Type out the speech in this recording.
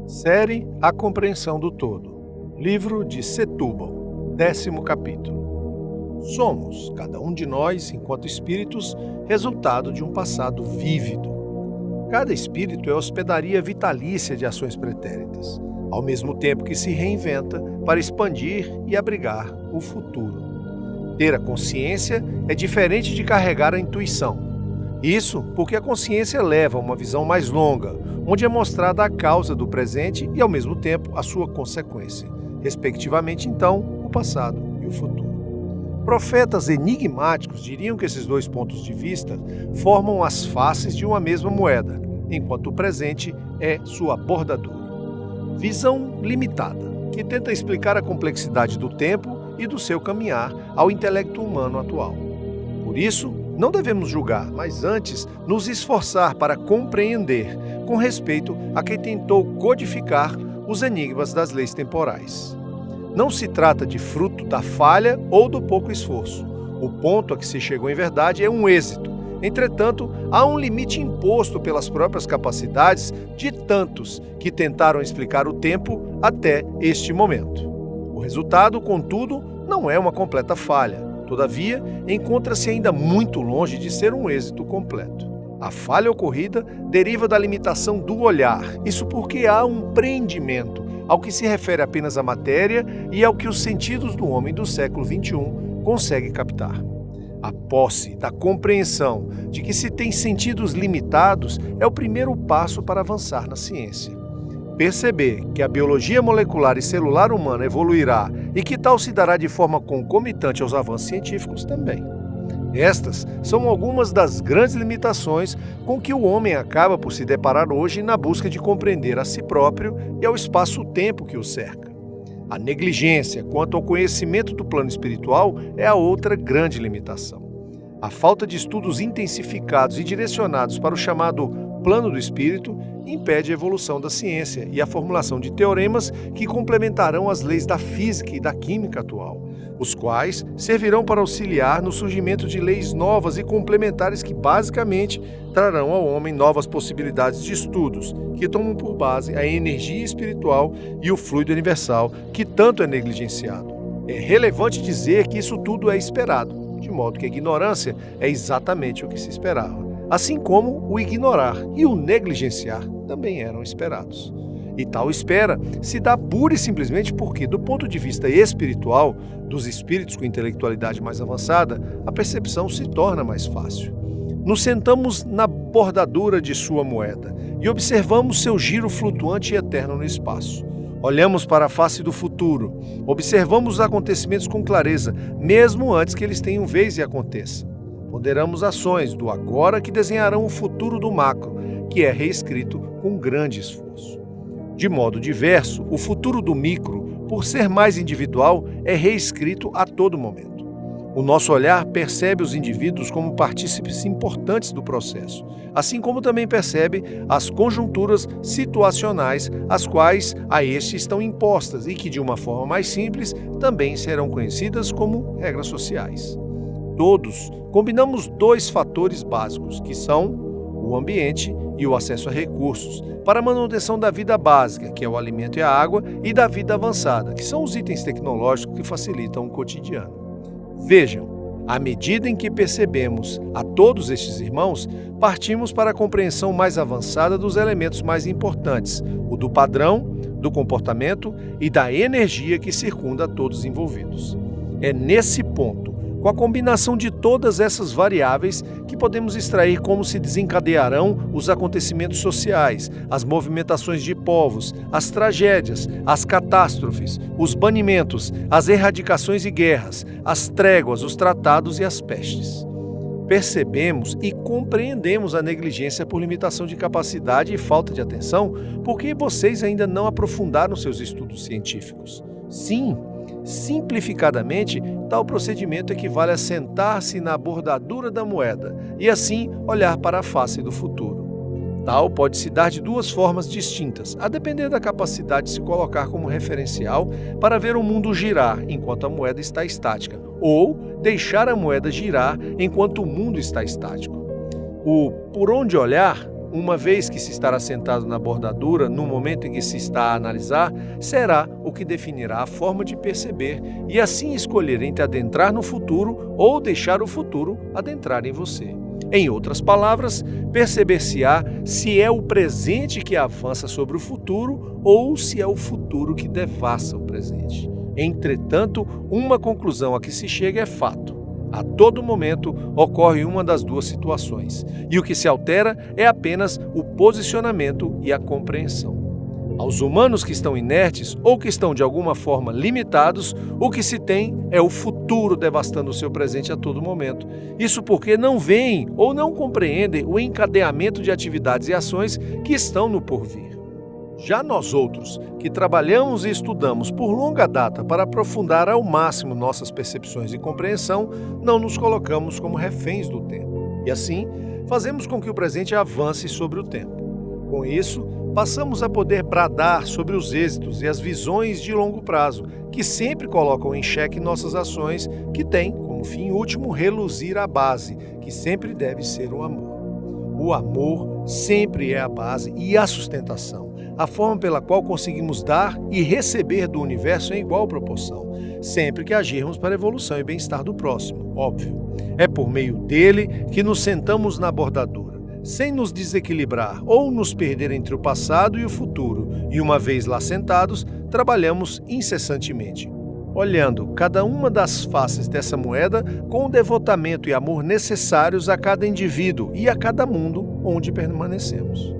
Série A Compreensão do Todo. Livro de Setúbal, 10º capítulo. Somos, cada um de nós, enquanto espíritos, resultado de um passado vívido. Cada espírito é hospedaria vitalícia de ações pretéritas, ao mesmo tempo que se reinventa para expandir e abrigar o futuro. Ter a consciência é diferente de carregar a intuição. Isso porque a consciência leva a uma visão mais longa, onde é mostrada a causa do presente e, ao mesmo tempo, a sua consequência, respectivamente, então, o passado e o futuro. Profetas enigmáticos diriam que esses dois pontos de vista formam as faces de uma mesma moeda, enquanto o presente é sua bordadura. Visão limitada, que tenta explicar a complexidade do tempo e do seu caminhar ao intelecto humano atual. Por isso, não devemos julgar, mas antes nos esforçar para compreender, com respeito a quem tentou codificar os enigmas das leis temporais. Não se trata de fruto da falha ou do pouco esforço. O ponto a que se chegou em verdade é um êxito. Entretanto, há um limite imposto pelas próprias capacidades de tantos que tentaram explicar o tempo até este momento. O resultado, contudo, não é uma completa falha. Todavia, encontra-se ainda muito longe de ser um êxito completo. A falha ocorrida deriva da limitação do olhar, isso porque há um prendimento ao que se refere apenas à matéria e ao que os sentidos do homem do século XXI conseguem captar. A posse da compreensão de que se tem sentidos limitados é o primeiro passo para avançar na ciência. Perceber que a biologia molecular e celular humana evoluirá e que tal se dará de forma concomitante aos avanços científicos também. Estas são algumas das grandes limitações com que o homem acaba por se deparar hoje na busca de compreender a si próprio e ao espaço-tempo que o cerca. A negligência quanto ao conhecimento do plano espiritual é a outra grande limitação. A falta de estudos intensificados e direcionados para o chamado plano do espírito impede a evolução da ciência e a formulação de teoremas que complementarão as leis da física e da química atual, os quais servirão para auxiliar no surgimento de leis novas e complementares que basicamente trarão ao homem novas possibilidades de estudos, que tomam por base a energia espiritual e o fluido universal que tanto é negligenciado. É relevante dizer que isso tudo é esperado, de modo que a ignorância é exatamente o que se esperava. Assim como o ignorar e o negligenciar também eram esperados. E tal espera se dá pura e simplesmente porque, do ponto de vista espiritual, dos espíritos com intelectualidade mais avançada, a percepção se torna mais fácil. Nos sentamos na bordadura de sua moeda e observamos seu giro flutuante e eterno no espaço. Olhamos para a face do futuro, observamos os acontecimentos com clareza, mesmo antes que eles tenham vez e aconteçam. Ponderamos ações do agora que desenharão o futuro do macro, que é reescrito com grande esforço. De modo diverso, o futuro do micro, por ser mais individual, é reescrito a todo momento. O nosso olhar percebe os indivíduos como partícipes importantes do processo, assim como também percebe as conjunturas situacionais, as quais a este estão impostas e que, de uma forma mais simples, também serão conhecidas como regras sociais. Todos combinamos dois fatores básicos, que são o ambiente e o acesso a recursos, para a manutenção da vida básica, que é o alimento e a água, e da vida avançada, que são os itens tecnológicos que facilitam o cotidiano. Vejam, à medida em que percebemos a todos estes irmãos, partimos para a compreensão mais avançada dos elementos mais importantes, o do padrão, do comportamento e da energia que circunda a todos os envolvidos. É nesse ponto, com a combinação de todas essas variáveis, que podemos extrair como se desencadearão os acontecimentos sociais, as movimentações de povos, as tragédias, as catástrofes, os banimentos, as erradicações e guerras, as tréguas, os tratados e as pestes. Percebemos e compreendemos a negligência por limitação de capacidade e falta de atenção, porque vocês ainda não aprofundaram seus estudos científicos. Sim, simplificadamente, tal procedimento equivale a sentar-se na bordadura da moeda e assim olhar para a face do futuro. Tal pode se dar de duas formas distintas, a depender da capacidade de se colocar como referencial para ver o mundo girar enquanto a moeda está estática, ou deixar a moeda girar enquanto o mundo está estático. O por onde olhar uma vez que se estará sentado na bordadura, no momento em que se está a analisar, será o que definirá a forma de perceber e assim escolher entre adentrar no futuro ou deixar o futuro adentrar em você. Em outras palavras, perceber-se-á se é o presente que avança sobre o futuro ou se é o futuro que devassa o presente. Entretanto, uma conclusão a que se chega é fato. A todo momento ocorre uma das duas situações, e o que se altera é apenas o posicionamento e a compreensão. Aos humanos que estão inertes ou que estão de alguma forma limitados, o que se tem é o futuro devastando o seu presente a todo momento. Isso porque não veem ou não compreendem o encadeamento de atividades e ações que estão no porvir. Já nós outros, que trabalhamos e estudamos por longa data para aprofundar ao máximo nossas percepções e compreensão, não nos colocamos como reféns do tempo. E assim, fazemos com que o presente avance sobre o tempo. Com isso, passamos a poder bradar sobre os êxitos e as visões de longo prazo, que sempre colocam em xeque nossas ações, que têm como fim último reluzir a base, que sempre deve ser o amor. O amor sempre é a base e a sustentação, a forma pela qual conseguimos dar e receber do universo em igual proporção, sempre que agirmos para a evolução e bem-estar do próximo, óbvio. É por meio dele que nos sentamos na bordadura, sem nos desequilibrar ou nos perder entre o passado e o futuro, e uma vez lá sentados, trabalhamos incessantemente, olhando cada uma das faces dessa moeda com o devotamento e amor necessários a cada indivíduo e a cada mundo onde permanecemos.